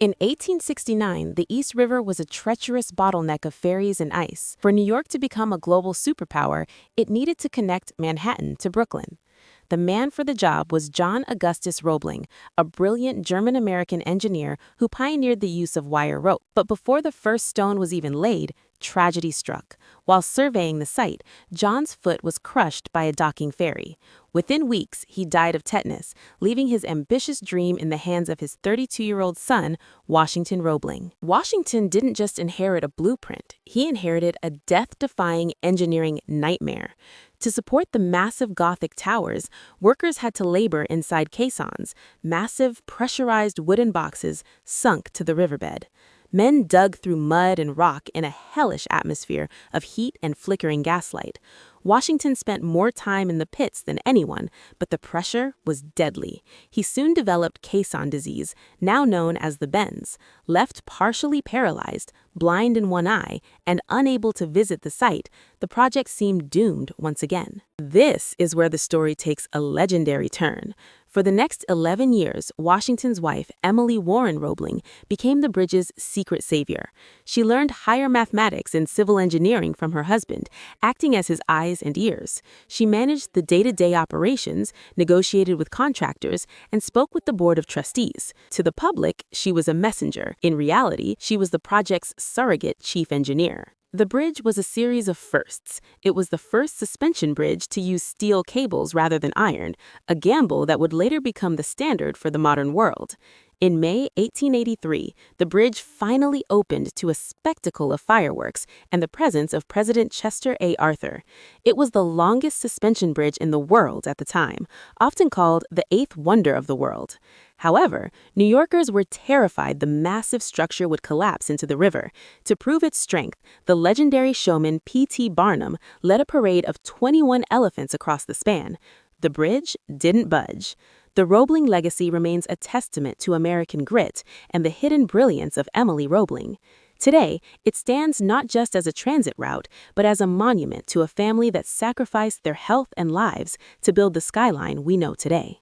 In 1869, the East River was a treacherous bottleneck of ferries and ice. For New York to become a global superpower, it needed to connect Manhattan to Brooklyn. The man for the job was John Augustus Roebling, a brilliant German-American engineer who pioneered the use of wire rope. But before the first stone was even laid, tragedy struck. While surveying the site, John's foot was crushed by a docking ferry. Within weeks, he died of tetanus, leaving his ambitious dream in the hands of his 32-year-old son, Washington Roebling. Washington didn't just inherit a blueprint, he inherited a death-defying engineering nightmare. To support the massive Gothic towers, workers had to labor inside caissons, massive, pressurized wooden boxes sunk to the riverbed. Men dug through mud and rock in a hellish atmosphere of heat and flickering gaslight. Washington spent more time in the pits than anyone, but the pressure was deadly. He soon developed caisson disease, now known as the bends. Left partially paralyzed, blind in one eye, and unable to visit the site, the project seemed doomed once again. This is where the story takes a legendary turn. For the next 11 years, Washington's wife, Emily Warren Roebling, became the bridge's secret savior. She learned higher mathematics and civil engineering from her husband, acting as his eyes and ears. She managed the day-to-day operations, negotiated with contractors, and spoke with the board of trustees. To the public, she was a messenger. In reality, she was the project's surrogate chief engineer. The bridge was a series of firsts. It was the first suspension bridge to use steel cables rather than iron, a gamble that would later become the standard for the modern world. In May 1883, the bridge finally opened to a spectacle of fireworks and the presence of President Chester A. Arthur. It was the longest suspension bridge in the world at the time, often called the eighth wonder of the world. However, New Yorkers were terrified the massive structure would collapse into the river. To prove its strength, the legendary showman P.T. Barnum led a parade of 21 elephants across the span. The bridge didn't budge. The Roebling legacy remains a testament to American grit and the hidden brilliance of Emily Roebling. Today, it stands not just as a transit route, but as a monument to a family that sacrificed their health and lives to build the skyline we know today.